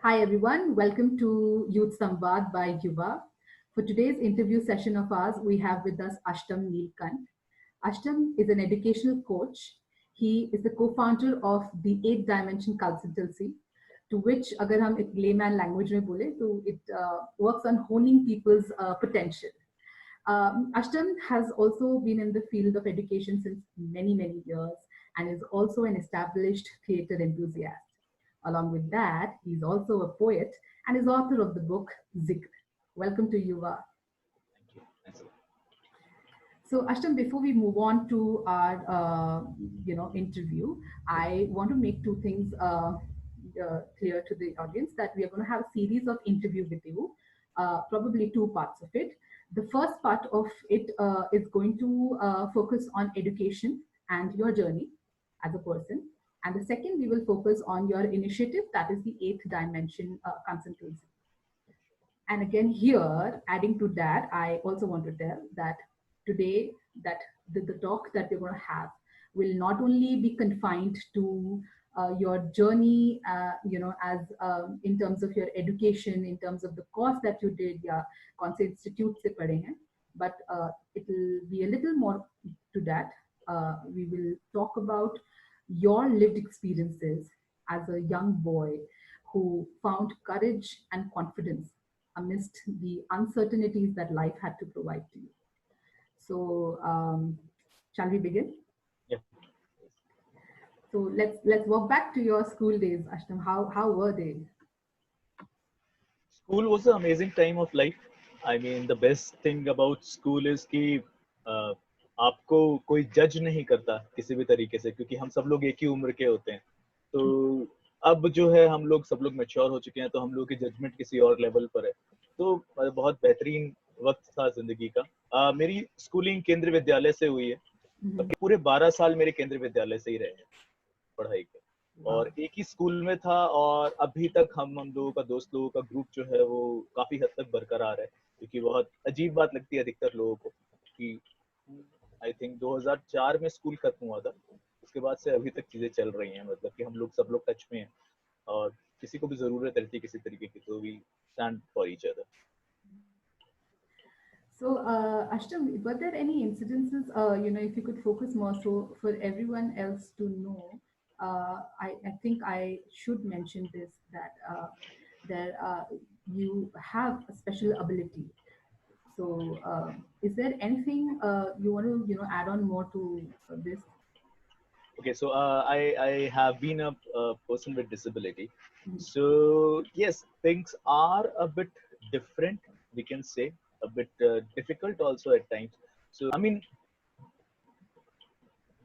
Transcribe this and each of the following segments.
Hi everyone, welcome to Youth Samvad by Yuva. For today's interview session of ours, we have with us Ashtam Neelkant. Ashtam is an educational coach. He is the co-founder of the 8 Dimension Consultancy, to which, agar hum ek layman language mein bole, to it works on honing people's potential. Ashtam has also been in the field of education since many years and is also an established theatre enthusiast. Along with that, he's also a poet and is author of the book Zikr. Welcome to Yuva. Thank you. Thanks a lot. So, Ashtam, before we move on to our interview, I want to make two things clear to the audience that we are going to have a series of interview with you, probably two parts of it. The first part of it is going to focus on education and your journey as a person. And the second, we will focus on your initiative, that is the 8th Dimension Consultancy. And again, here, adding to that, I also want to tell that today, that the talk that we're going to have will not only be confined to your journey, as in terms of your education, in terms of the course that you did, yeah, कौन से institute से पढ़े हैं, but it will be a little more to that. We will talk about your lived experiences as a young boy who found courage and confidence amidst the uncertainties that life had to provide to you. So, shall we begin? Yeah. So let's walk back to your school days, Ashtam. How were they? School was an amazing time of life. I mean, the best thing about school is कि आपको कोई जज नहीं करता किसी भी तरीके से, क्योंकि हम सब लोग एक ही उम्र के होते हैं. तो अब जो है हम लोग सब लोग मैच्योर हो चुके हैं, तो हम लोग की जजमेंट किसी और लेवल पर है. तो बहुत बेहतरीन वक्त था जिंदगी का. मेरी स्कूलिंग केंद्रीय विद्यालय से हुई है. पूरे 12 साल मेरे केंद्रीय विद्यालय से ही रहे हैं पढ़ाई के. और एक ही स्कूल में था, और अभी तक हम लोगों का, दोस्त लोगों का ग्रुप जो है वो काफी हद तक बरकरार है. क्योंकि बहुत अजीब बात लगती है अधिकतर लोगों को कि आई थिंक 2004 में स्कूल खत्म हुआ था, उसके बाद से अभी तक चीजें चल रही हैं. मतलब कि हम लोग सब लोग टच में हैं, और किसी को भी जरूरत रहती है किसी तरीके की, तो we stand for each other. So, Ashtam, were there any incidences, if you could focus more so for everyone else to know, I think I should mention this, that there you have a special ability. So, is there anything you want to, add on more to this? Okay, so I have been a person with disability. Mhm. So yes, things are a bit different, we can say, a bit difficult also at times. So I mean,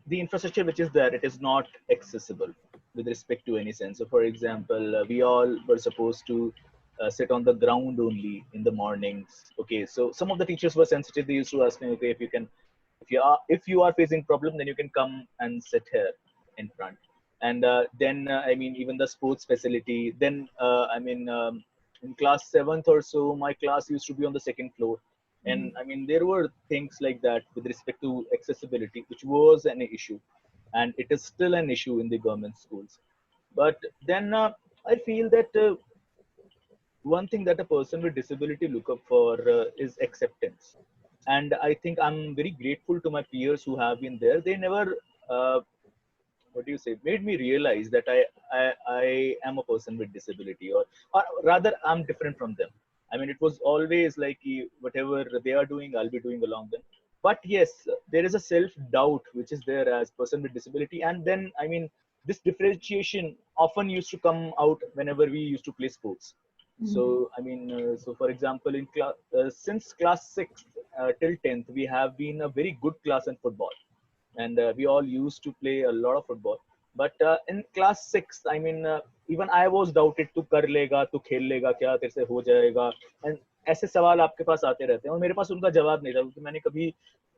the infrastructure which is there, it is not accessible with respect to any sense. So for example, we all were supposed to sit on the ground only in the mornings. Okay, so some of the teachers were sensitive. They used to ask me, okay, if you can, if you are facing problem, then you can come and sit here in front. And then I mean, even the sports facility. Then in class 7th or so, my class used to be on the second floor. And I mean, there were things like that with respect to accessibility, which was an issue, and it is still an issue in the government schools. But then I feel that one thing that a person with disability look up for is acceptance. And I think I'm very grateful to my peers who have been there. They never what do you say, made me realize that I am a person with disability, or rather I'm different from them. I mean, it was always like whatever they are doing, I'll be doing along them. But yes, there is a self doubt which is there as person with disability. And then I mean, this differentiation often used to come out whenever we used to play sports. So I mean, so for example, in since class 6th till 10th, we have been a very good class in football, and we all used to play a lot of football. But in class 6, I mean, even I was doubted, तू कर लेगा, तू खेल लेगा क्या, तेरे से हो जाएगा. And ऐसे सवाल आपके पास आते रहते हैं, और मेरे पास उनका जवाब नहीं था, क्योंकि मैंने कभी,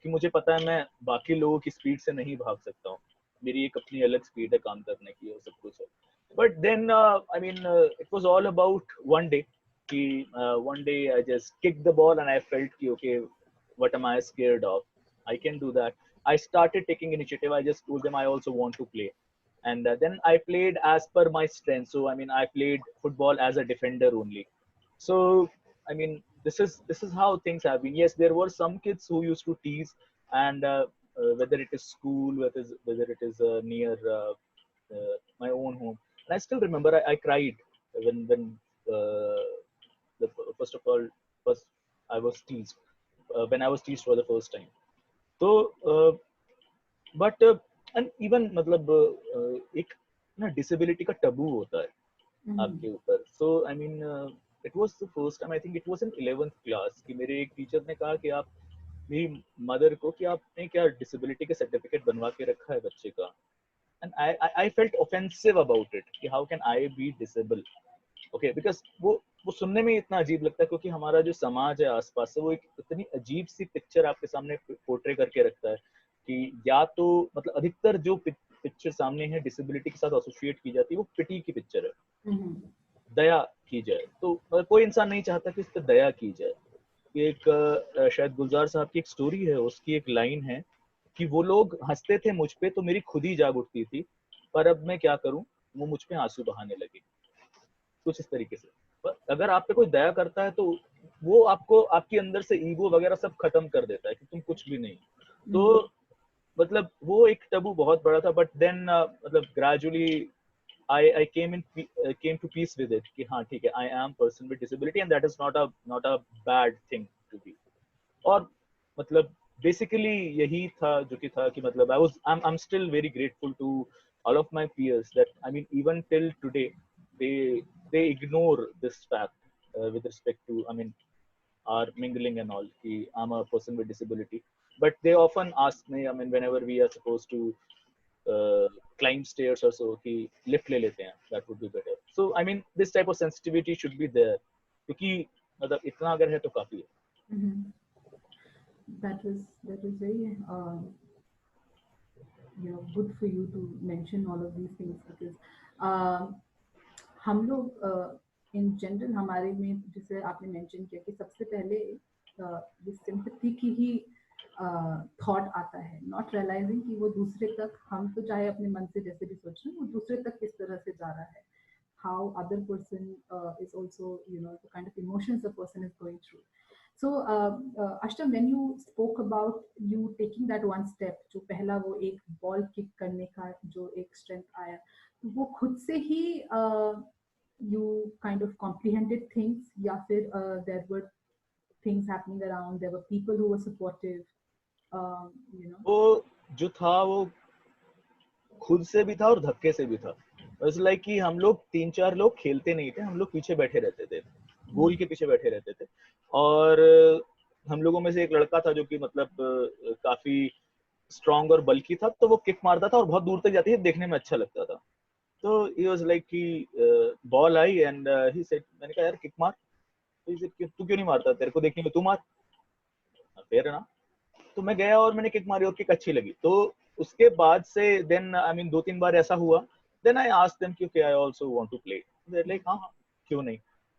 कि मुझे पता है मैं बाकी लोगों की स्पीड से नहीं भाग सकता हूँ. मेरी एक अपनी अलग स्पीड है काम करने की और सब कुछ है. But then I mean, it was all about one day. कि one day I just kicked the ball and I felt कि okay, what am I scared of? I can do that. I started taking initiative. I just told them I also want to play. and then I played as per my strength. So I mean, I played football as a defender only. So I mean, this is how things have been. Yes, there were some kids who used to tease, and whether it is school, whether it is near my own home. And I still remember I cried when uh, first of all, first I was teased when I was teased for the first time. So but and even मतलब एक ना disability का टबू होता है Mhm. आपके ऊपर. So I mean it was the first time, I think it was in 11th class, कि मेरे एक टीचर ने कहा कि आप मेरी मदर को कि आपने क्या डिसेबिलिटी का सर्टिफिकेट बनवा के रखा है बच्चे का. And I felt offensive about it कि how can I be disable. Okay, because वो सुनने में इतना अजीब लगता है क्योंकि हमारा जो समाज है आसपास से वो एक इतनी अजीब सी पिक्चर आपके सामने पोर्ट्रे करके रखता है कि या तो मतलब अधिकतर जो पिक्चर सामने है डिसेबिलिटी के साथ एसोसिएट की जाती है वो पिटी की पिक्चर है, Mhm. दया की जाए. तो कोई इंसान नहीं चाहता कि इस पर दया की जाए. एक शायद गुलजार साहब की एक स्टोरी है, उसकी एक लाइन है कि वो लोग हंसते थे मुझ पे तो मेरी खुद ही जाग उठती थी, पर अब मैं क्या करूं, वो मुझ पे आंसू बहाने लगे. कुछ इस तरीके से. पर अगर आप पे कोई दया करता है तो वो आपको आपके अंदर से ईगो वगैरह सब खत्म कर देता है कि तुम कुछ भी नहीं. तो Mhm. मतलब वो एक टबू बहुत बड़ा था. बट देन मतलब gradually I came to peace with it कि हाँ ठीक है, I am person with disability and that is not a bad thing to be. और मतलब basically यही था जो कि था कि मतलब I'm still very grateful to all of my peers that I mean even till today they ignore this fact with respect to I mean our mingling and all कि I'm a person with disability. But they often ask me I mean whenever we are supposed to climb stairs or so कि lift ले लेते हैं, that would be better. So I mean this type of sensitivity should be there क्योंकि मतलब इतना अगर है तो काफी है. Mhm. That was very good for you to mention all of these things because हम लोग इन जनरल हमारे में जैसे आपने मेंशन किया कि सबसे पहले ये सिंपैथी की ही थॉट आता है, नॉट रियलाइजिंग कि वो दूसरे तक, हम तो चाहे अपने मन से जैसे भी सोच रहे हैं वो दूसरे तक किस तरह से जा रहा है, how other person is also the kind of emotions the person is going through. So Ashtam, when you spoke about you taking that one step, जो पहला वो एक बॉल किक करने का जो एक स्ट्रेंथ आया, वो खुद से ही you kind of comprehended things या फिर there were things happening around, there were people who were supportive, you know? वो जो था वो खुद से भी था और धक्के से भी था. इट्स लाइक कि हम लोग 3-4 लोग खेलते नहीं थे, हम लोग पीछे बैठे रहते थे, गोल के पीछे बैठे रहते थे. और हम लोगों में से एक लड़का था जो कि मतलब काफी स्ट्रांग और बल्की था, तो वो किक मारता था और बहुत दूर तक जाती थी, देखने में अच्छा लगता था. तो ही वाज लाइक कि ball I and he said, मैंने कहा यार किक मार. तो he said, तू क्यों नहीं मारता, तेरे को देखने में तू मार, फेयर है ना. तो मैं गया और मैंने किक मारी और किक अच्छी लगी. तो उसके बाद से देन आई मीन 2-3 बार ऐसा हुआ. देन आई आस्क्ड देम कि okay I also want to play. They are like हाँ हाँ क्यों नहीं.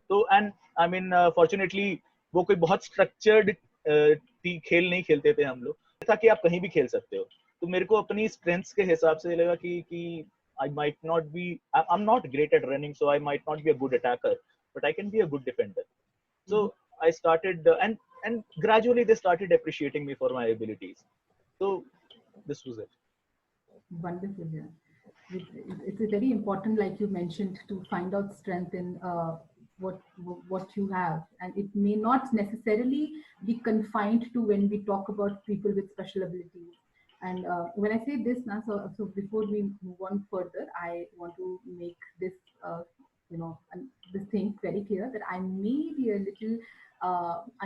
तो एंड आई मीन फॉर्चुनेटली वो कोई बहुत स्ट्रक्चर्ड खेल नहीं खेलते थे हम लोग, था कि आप कहीं भी खेल सकते हो. तो मेरे को अपनी स्ट्रेंथ्स के हिसाब से लगा कि I might not be I'm not great at running, so I might not be a good attacker, but I can be a good defender. So I started and gradually they started appreciating me for my abilities. So this was it. Wonderful, yeah. It's very important, like you mentioned, to find out strength in what you have, and it may not necessarily be confined to when we talk about people with special abilities. And when I say this now, so before we move on further, I want to make this this thing very clear that I may be a little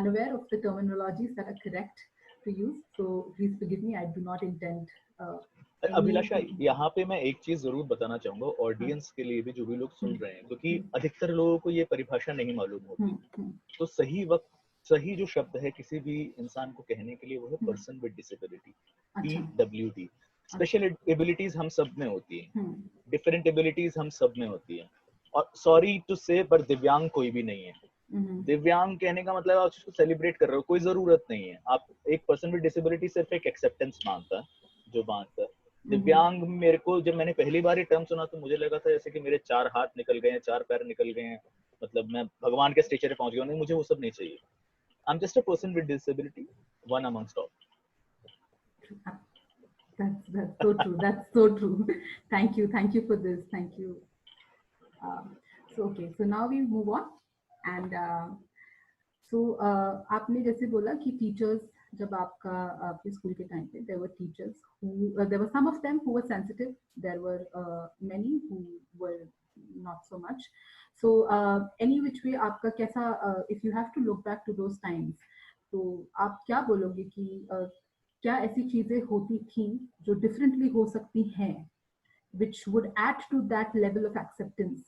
unaware of the terminologies that are correct to use. So please forgive me. I do not intend Abhilasha, any. यहाँ पे मैं एक चीज जरूर बताना चाहूंगा हाँ, audience के लिए भी जो भी लोग सुन रहे हैं, क्योंकि हम्म, अधिकतर लोगों को ये परिभाषा नहीं मालूम होती. हम्म, तो सही वक्त सही जो शब्द है किसी भी इंसान को कहने के लिए वो है हम्म, पर्सन विद डिसेबिलिटी, अच्छा, PWD. अच्छा, स्पेशल एबिलिटीज हम सब में होती हैं, हम्म, डिफरेंट एबिलिटीज हम सब में होती हैं. और सॉरी टू से पर दिव्यांग कोई भी नहीं है. हम्म, दिव्यांग कहने का मतलब आप उसको सेलिब्रेट कर रहे हो, कोई जरूरत नहीं है. आप एक पर्सन विद डिसेबिलिटी सिर्फ एक एक्सेप्टेंस मांगता है, जो मांगता है. दिव्यांग मेरे को जब मैंने पहली बार ये टर्म सुना तो मुझे लगा था जैसे कि मेरे 4 हाथ निकल गए हैं, 4 पैर निकल गए हैं, मतलब मैं भगवान के स्टेचर पे पहुंच गया हूं। नहीं, मुझे वो सब नहीं चाहिए। I am just a person with disability, one amongst all. That's so true. That's so true. Thank you for this. Thank you. So okay, so now we move on, and आपने जैसे बोला कि टीचर्स जब आपका आपके school के time पे there were teachers who there were some of them who were sensitive, there were many who were not so much. So any which way आपका कैसा, if you have to look back to those times, तो आप क्या बोलोगे कि क्या ऐसी चीजें होती थी जो डिफरेंटली हो सकती हैं, which would add to that level of acceptance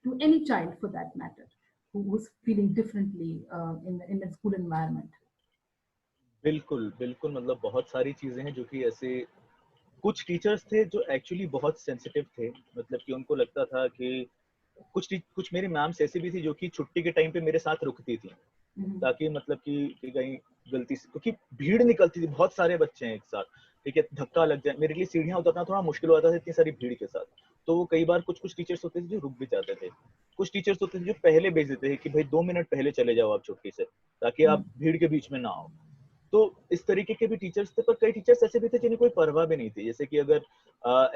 to any child for that matter who was feeling differently in the school environment? बिल्कुल बिल्कुल, मतलब बहुत सारी चीजें हैं जो कि ऐसे, कुछ टीचर्स थे जो एक्चुअली बहुत सेंसिटिव थे, मतलब कि उनको लगता था कि कुछ मेरी मैम्स ऐसी भी थी जो कि छुट्टी के टाइम पे मेरे साथ रुकती थी, ताकि मतलब कि कहीं गलती से, क्योंकि भीड़ निकलती थी, बहुत सारे बच्चे हैं एक साथ, ठीक है, धक्का लग जाए, मेरे लिए सीढ़ियां उतरना थोड़ा मुश्किल होता था इतनी सारी भीड़ के साथ। तो वो कई बार कुछ टीचर्स होते थे जो रुक भी जाते थे, कुछ टीचर्स होते थे जो पहले भेज देते थे कि भाई 2 मिनट पहले चले जाओ आप छुट्टी से, ताकि आप भीड़ के बीच में ना आओ। तो इस तरीके के भी टीचर्स थे, पर कई टीचर्स ऐसे भी थे जिन्हें कोई परवाह भी नहीं थी, जैसे कि अगर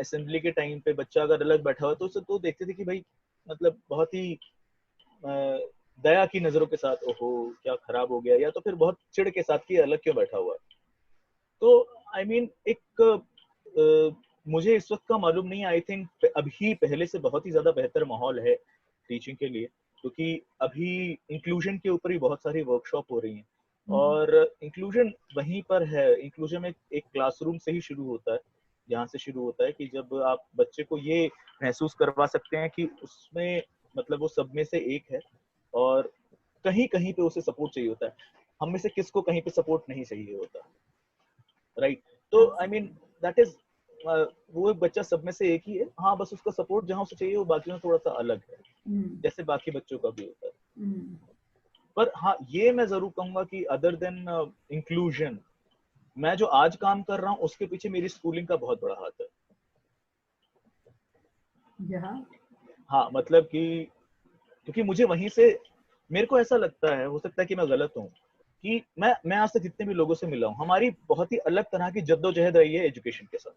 असेंबली के टाइम पे बच्चा अगर अलग बैठा हुआ तो उसे तो देखते थे कि भाई मतलब बहुत ही दया की नजरों के साथ, ओहो क्या खराब हो गया, या तो फिर बहुत चिढ़ के साथ कि अलग क्यों बैठा हुआ। तो आई मीन मुझे इस वक्त का मालूम नहीं, आई थिंक अभी पहले से बहुत ही ज्यादा बेहतर माहौल है टीचिंग के लिए, क्योंकि अभी इंक्लूजन के ऊपर ही बहुत सारी वर्कशॉप हो रही हैं, और इंक्लूजन वहीं पर है, इंक्लूजन एक क्लासरूम से ही शुरू होता है, जहाँ से शुरू होता है कि जब आप बच्चे को ये महसूस करवा सकते हैं कि उसमें मतलब वो सब में से एक है, और कहीं कहीं पे उसे सपोर्ट चाहिए होता है। हम में से किसको कहीं पे सपोर्ट नहीं चाहिए होता, राइट? तो आई मीन दैट इज, वो एक बच्चा सब में से एक ही है, हाँ बस उसका सपोर्ट जहाँ उसे चाहिए वो बाकी में थोड़ा सा अलग है, जैसे बाकी बच्चों का भी होता है। पर हाँ ये मैं जरूर कहूंगा कि अदर देन इंक्लूजन, मैं जो आज काम कर रहा हूँ उसके पीछे मेरी स्कूलिंग का बहुत बड़ा हाथ है। हाँ मतलब कि क्योंकि मुझे वहीं से, मेरे को ऐसा लगता है, हो सकता है कि मैं गलत हूँ, कि मैं आज तक जितने भी लोगों से मिला हूँ, हमारी बहुत ही अलग तरह की जद्दोजहद रही है एजुकेशन के साथ,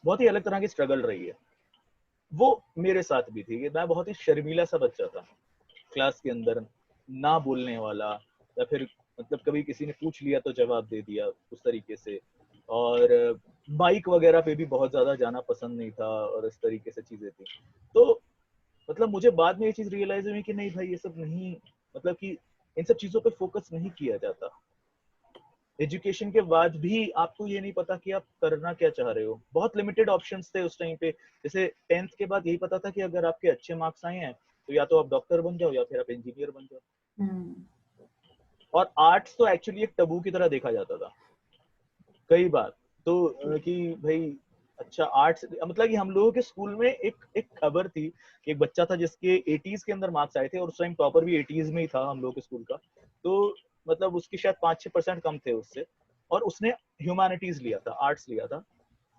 बहुत ही अलग तरह की स्ट्रगल रही है। वो मेरे साथ भी थी, मैं बहुत ही शर्मीला सा बच्चा था क्लास के अंदर, ना बोलने वाला, या फिर मतलब कभी किसी ने पूछ लिया तो जवाब दे दिया उस तरीके से, और बाइक वगैरह पे भी बहुत ज्यादा जाना पसंद नहीं था, और इस तरीके से चीजें थी। तो मतलब मुझे बाद में ये चीज रियलाइज हुई कि नहीं भाई ये सब नहीं, मतलब कि इन सब चीजों पे फोकस नहीं किया जाता। एजुकेशन के बाद भी आपको ये नहीं पता कि आप करना क्या चाह रहे हो, बहुत लिमिटेड ऑप्शंस थे उस टाइम पे, जैसे 10th के बाद यही पता था कि अगर आपके अच्छे मार्क्स आए हैं तो या तो आप डॉक्टर बन जाओ या फिर आप इंजीनियर बन जाओ। और आर्ट्स तो एक्चुअली एक टबू की तरह देखा जाता था कई बार, तो कि भाई अच्छा आर्ट्स, मतलब कि हम लोगों के स्कूल में एक खबर थी कि एक बच्चा था जिसके 80s के अंदर मार्क्स आए थे, और उस टाइम टॉपर भी 80s में ही था हम लोगों के स्कूल का, तो मतलब उसकी शायद 5-6% कम थे उससे, और उसने ह्यूमैनिटीज लिया था, आर्ट्स लिया था,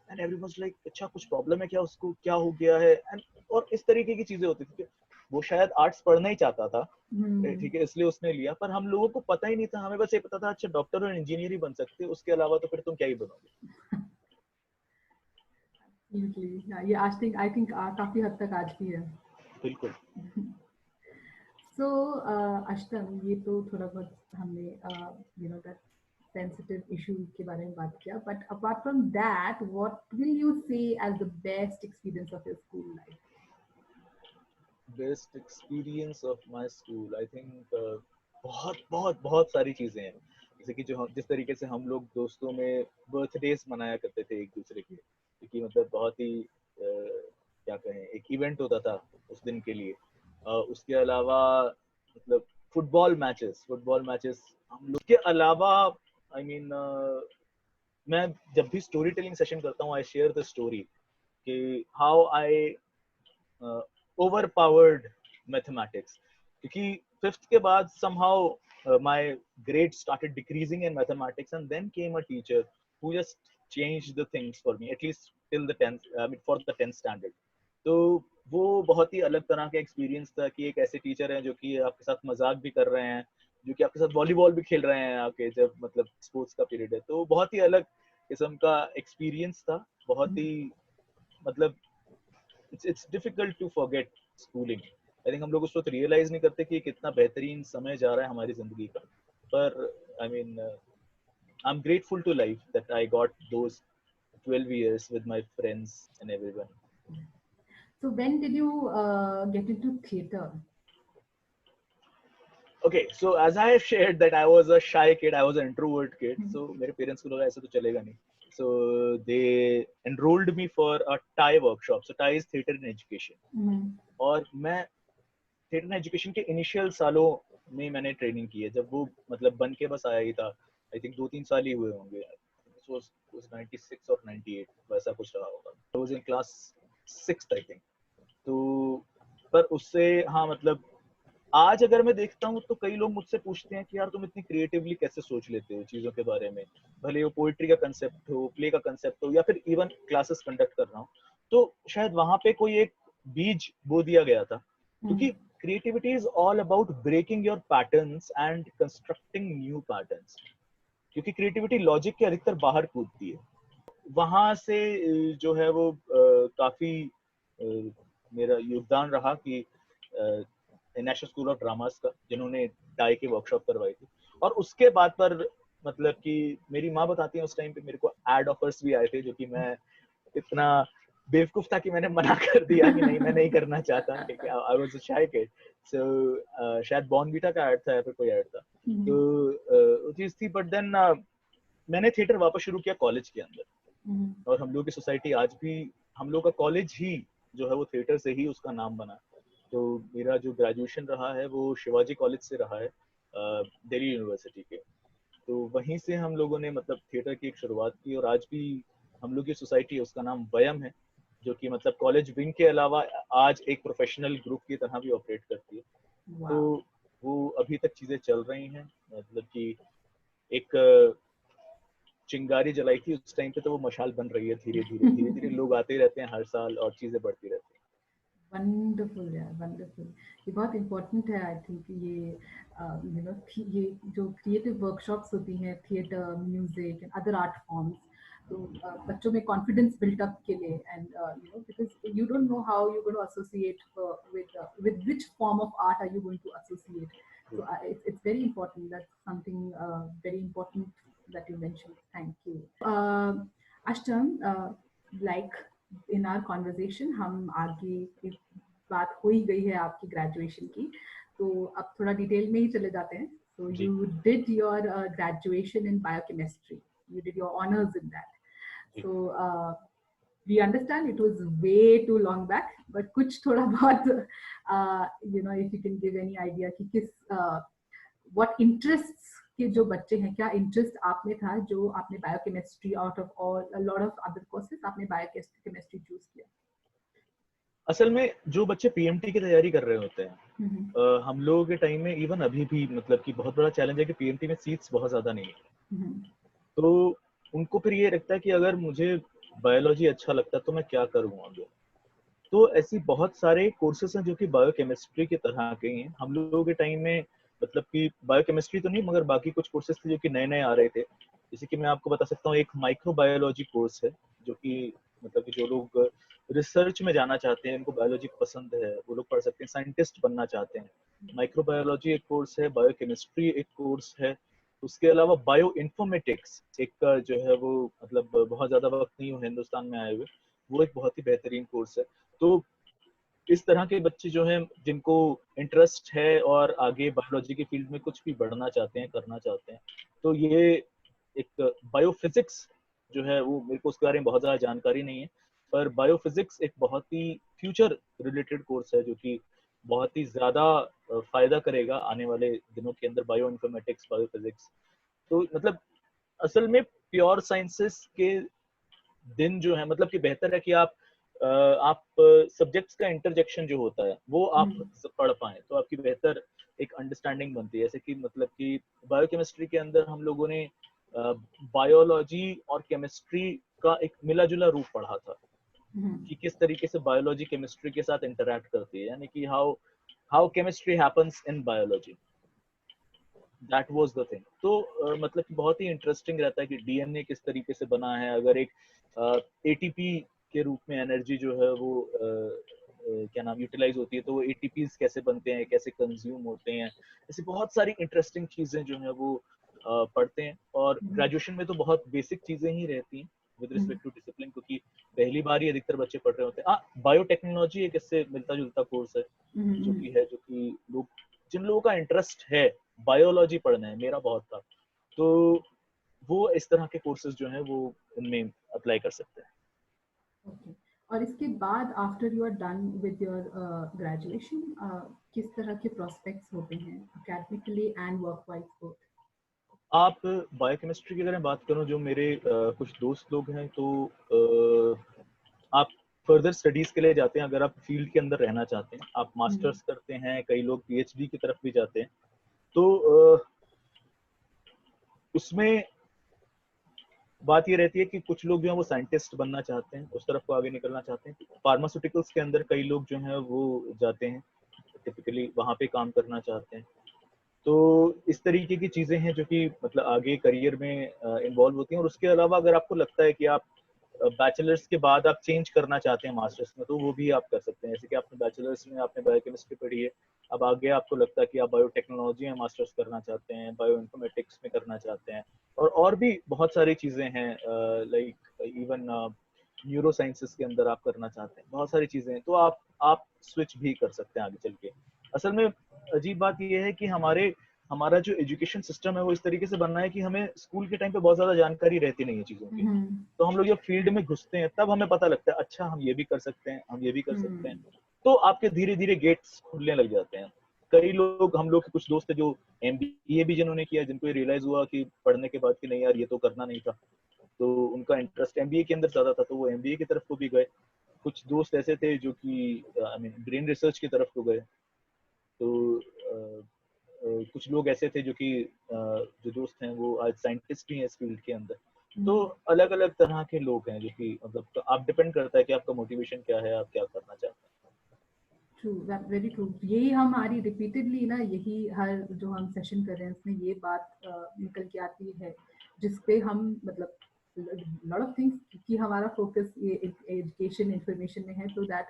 एंड एवरीवन वाज लाइक अच्छा कुछ प्रॉब्लम है क्या, उसको क्या हो गया है, एंड और इस तरीके की चीजें होती थी। वो शायद आर्ट्स पढ़ना ही चाहता था, ठीक है, इसलिए उसने लिया, पर हम लोगों को पता ही नहीं था, हमें बस ये पता था अच्छा डॉक्टर और इंजीनियर ही बन सकते हैं, उसके अलावा तो फिर तुम क्या ही बनोगे। ये आज तक आई थिंक काफी हद तक आज भी है। बिल्कुल। सो अष्टम, ये तो थोड़ा बहुत हमने you know that sensitive issue के बारे में बात किया, but apart from that what will you say as the best experience of your school life? Best experience of my school, I think बहुत बहुत बहुत सारी चीजें हैं, जैसे कि जो हम जिस तरीके से हम लोग दोस्तों में बर्थडेज मनाया करते थे एक दूसरे के, क्योंकि मतलब बहुत ही क्या कहें, एक इवेंट होता था उस दिन के लिए। उसके अलावा मतलब फुटबॉल मैचेस हम लोग के अलावा, आई मीन मैं जब भी स्टोरी टेलिंग सेशन करता हूँ आई शेयर द स्टोरी कि how I over powered mathematics, क्योंकि फिफ्थ के बाद somehow my grades started decreasing in mathematics, and then came a teacher who just changed the things for me, at least till the 10th, I mean for the 10th standard. तो वो बहुत ही अलग तरह का experience था कि एक ऐसे टीचर हैं जो कि आपके साथ मजाक भी कर रहे हैं, जो कि आपके साथ वॉलीबॉल भी खेल रहे हैं आपके जब मतलब स्पोर्ट्स का पीरियड है, तो बहुत ही अलग किस्म का एक्सपीरियंस था, बहुत ही मतलब it's difficult to forget schooling. I think हम लोग उस वक्त रियलाइज नहीं करते कि कितना बेहतरीन समय जा रहा है हमारी जिंदगी का, पर I mean I'm grateful to life that I got those 12 years with my friends and everyone. So when did you get into theater? Okay, so as I have shared that I was a shy kid, I was an introvert kid, so मेरे parents को लगा ऐसे तो चलेगा नहीं, so they enrolled me for a TIE workshop. So TIE is theater in education. और मैं theatre education के इनिशियल सालों में मैंने ट्रेनिंग की है, जब वो मतलब बन के बस आया ही था, आई थिंक 2-3 साल ही हुए होंगे, was 96 और 98 वैसा कुछ रहा होगा, I was in class 6th I think. तो पर उससे हाँ मतलब आज अगर मैं देखता हूँ तो कई लोग मुझसे पूछते हैं कि यार तुम इतनी क्रिएटिवली कैसे सोच लेते हो चीजों के बारे में, भले वो पोइट्री का कंसेप्ट हो, प्ले का कंसेप्ट हो, या फिर इवन क्लासेस कंडक्ट कर रहा हूँ, तो शायद वहां पे कोई एक बीज बो दिया गया था, क्योंकि creativity is all about breaking your patterns and constructing new patterns, क्योंकि creativity लॉजिक के अधिकतर बाहर कूदती है। वहां से जो है वो काफी मेरा योगदान रहा कि नेशनल स्कूल ऑफ ड्रामास का, जिन्होंने टाई की वर्कशॉप करवाई थी, और उसके बाद पर मतलब कि मेरी माँ बताती है उस टाइम पे मेरे को एड ऑफर्स भी आए थे, जो कि मैं इतना बेवकूफ था कि मैंने मना कर दिया कि नहीं मैं नहीं करना चाहता, ठीक है, I was a shy kid, सो शायद बॉर्नवीटा का ऐड था या फिर कोई ऐड था, तो वो चीज थी, बट देन मैंने थिएटर वापस शुरू किया कॉलेज के अंदर, और हम लोग की सोसाइटी आज भी, हम लोग का कॉलेज ही जो है वो थिएटर से ही उसका नाम बना। तो मेरा जो ग्रेजुएशन रहा है वो शिवाजी कॉलेज से रहा है, दिल्ली यूनिवर्सिटी के, तो वहीं से हम लोगों ने मतलब थिएटर की एक शुरुआत की, और आज भी हम लोग की सोसाइटी है उसका नाम वयम है, जो कि मतलब कॉलेज विंग के अलावा आज एक प्रोफेशनल ग्रुप की तरह भी ऑपरेट करती है। तो वो अभी तक चीजें चल रही हैं, मतलब कि एक चिंगारी जलाई थी उस टाइम पे, तो वो मशाल बन रही है धीरे धीरे धीरे धीरे, लोग आते रहते हैं हर साल और चीजें बढ़ती रहती हैं। वंडरफुल यार, वंडरफुल। ये बहुत इम्पोर्टेंट है, आई थिंक ये यू नो ये जो क्रिएटिव वर्कशॉप्स होती हैं theatre, music and other art forms, तो बच्चों में कॉन्फिडेंस बिल्टअप के लिए, and you know because you don't know how you going to associate with which form of art are you going to associate. So it's very important. That's something very important that you mentioned. Thank you. Ashtam, like in our conversation हम आगे की बात हो ही गई है आपकी graduation की, तो अब थोड़ा डिटेल में ही चले जाते हैं. So you did your graduation in biochemistry. You did your honors in that. So we understand it was way too long back, but कुछ थोड़ा बहुत you know if you can give any idea कि किस what interests के जो बच्चे हैं, क्या इंटरेस्ट आप में था जो आपने biochemistry out of all a lot of other courses आपने बायोकेमिस्ट्री चूज किया? असल में जो बच्चे पीएमटी की तैयारी कर रहे होते हैं, हम लोगों के टाइम में इवन अभी भी मतलब कि बहुत बड़ा चैलेंज है कि पीएमटी में सीट्स बहुत ज्यादा नहीं है, तो उनको फिर ये लगता है कि अगर मुझे बायोलॉजी अच्छा लगता है तो मैं क्या करूँ आगे। तो ऐसी बहुत सारे कोर्सेज हैं जो कि बायोकेमिस्ट्री की तरह के हैं। हम लोगों के टाइम में मतलब कि बायोकेमिस्ट्री तो नहीं मगर बाकी कुछ कोर्सेज थे जो कि नए नए आ रहे थे, जैसे कि मैं आपको बता सकता हूँ एक माइक्रोबायोलॉजी कोर्स है, जो कि मतलब कि जो लोग रिसर्च में जाना चाहते हैं, उनको बायोलॉजी पसंद है, वो लोग पढ़ सकते हैं, साइंटिस्ट बनना चाहते हैं। माइक्रोबायोलॉजी एक कोर्स है, बायोकेमिस्ट्री एक कोर्स है, उसके अलावा बायो इन्फॉर्मेटिक्स एक जो है वो मतलब बहुत ज्यादा वक्त नहीं हो हिंदुस्तान में आए हुए, वो एक बहुत ही बेहतरीन कोर्स है। तो इस तरह के बच्चे जो हैं जिनको इंटरेस्ट है और आगे बायोलॉजी की फील्ड में कुछ भी बढ़ना चाहते हैं, करना चाहते हैं, तो ये एक बायोफिजिक्स जो है वो मेरे को उसके बारे में बहुत ज़्यादा जानकारी नहीं है, पर बायोफिजिक्स एक बहुत ही फ्यूचर रिलेटेड कोर्स है जो कि बहुत ही ज़्यादा फायदा करेगा आने वाले दिनों के अंदर, बायो इन्फॉर्मेटिक्स, बायोफिजिक्स। तो मतलब असल में प्योर साइंसेस के दिन जो है मतलब कि बेहतर है कि आप सब्जेक्ट्स का इंटरजेक्शन जो होता है वो आप पढ़ पाए, तो आपकी बेहतर एक अंडरस्टैंडिंग बनती है। जैसे कि मतलब कि बायोकेमिस्ट्री के अंदर हम लोगों ने बायोलॉजी और केमिस्ट्री का एक मिला जुला रूप पढ़ा था हम्म, कि किस तरीके से बायोलॉजी केमिस्ट्री के साथ इंटरेक्ट करती है, यानी कि how how chemistry happens in biology, that was the thing. तो मतलब कि बहुत ही इंटरेस्टिंग रहता है कि डीएनए किस तरीके से बना है, अगर एक एटीपी के रूप में एनर्जी जो है वो क्या नाम यूटिलाइज होती है, तो वो एटीपीज कैसे बनते हैं, कैसे कंज्यूम होते हैं, ऐसी बहुत सारी इंटरेस्टिंग चीजें जो है वो पढ़ते हैं। और हम्म, ग्रेजुएशन में तो बहुत बेसिक चीजें ही रहती हैं with hmm, respect to discipline, क्योंकि पहली बार ही अधिकतर बच्चे पढ़ रहे होते हैं। बायोटेक्नोलॉजी एक इससे मिलता जुलता कोर्स है हम्म, जो कि लोग, जिन लोगों का इंटरेस्ट है बायोलॉजी पढ़ना है, मेरा बहुत था, तो वो इस तरह के कोर्सेज जो हैं वो इनमें अप्लाई कर सकते हैं। ओके। और इसके बाद after you are done with your graduation, किस तरह के प्रोस्पेक्ट्स होते हैं academically and work wise both? आप बायोकेमिस्ट्री की अगर मैं बात करूं, जो मेरे कुछ दोस्त लोग हैं, तो आप फर्दर स्टडीज के लिए जाते हैं, अगर आप फील्ड के अंदर रहना चाहते हैं, आप मास्टर्स करते हैं, कई लोग पीएचडी की तरफ भी जाते हैं। तो उसमें बात ये रहती है कि कुछ लोग जो है वो साइंटिस्ट बनना चाहते हैं, उस तरफ को आगे निकलना चाहते हैं। फार्मास्यूटिकल्स के अंदर कई लोग जो हैं वो जाते हैं, टिपिकली वहां पे काम करना चाहते हैं। तो इस तरीके की चीजें हैं जो कि मतलब आगे करियर में इन्वॉल्व होती हैं। और उसके अलावा अगर आपको लगता है कि आप बैचलर्स के बाद आप चेंज करना चाहते हैं मास्टर्स में, तो वो भी आप कर सकते हैं। जैसे कि आपने बैचलर्स में आपने बायोकेमिस्ट्री पढ़ी है, अब आगे आपको लगता है कि आप बायोटेक्नोलॉजी में मास्टर्स करना चाहते हैं, बायो इन्फॉर्मेटिक्स में करना चाहते हैं, और भी बहुत सारी चीजें हैं, लाइक इवन न्यूरो साइंसेस के अंदर आप करना चाहते हैं, बहुत सारी चीजें हैं, तो आप स्विच भी कर सकते हैं आगे चल के। असल में अजीब बात यह है कि हमारा जो एजुकेशन सिस्टम है वो इस तरीके से बनना है कि हमें स्कूल के टाइम पे बहुत ज्यादा जानकारी रहती नहीं है चीजों की। तो हम लोग जब फील्ड में घुसते हैं तब हमें पता लगता है, अच्छा हम ये भी कर सकते हैं, हम ये भी कर सकते हैं। तो आपके धीरे धीरे गेट्स खुलने लग जाते हैं। कई लोग, हम लोग के कुछ दोस्त थे जो एमबीए भी जिन्होंने किया, जिनको ये रियलाइज हुआ कि पढ़ने के बाद कि नहीं यार ये तो करना नहीं था, तो उनका इंटरेस्ट एमबीए के अंदर ज्यादा था, तो वो एमबीए की तरफ को भी गए। कुछ दोस्त ऐसे थे जो कि आई मीन ब्रेन रिसर्च की तरफ को गए। तो कुछ लोग ऐसे थे जो कि जो दोस्त हैं वो आज साइंटिस्ट भी हैं इस फील्ड के अंदर। तो अलग अलग तरह के लोग हैं जो कि मतलब, तो आप डिपेंड करता है कि आपका मोटिवेशन क्या है, आप क्या करना चाहते हैं। True, very true. यही हमारी रिपीटेडली ना, यही हर जो हम सेशन कर रहे हैं उसमें ये बात निकल के आती है, जिसपे हम मतलब लॉट ऑफ थिंग्स कि हमारा फोकस ये एजुकेशन इंफॉर्मेशन में है, तो that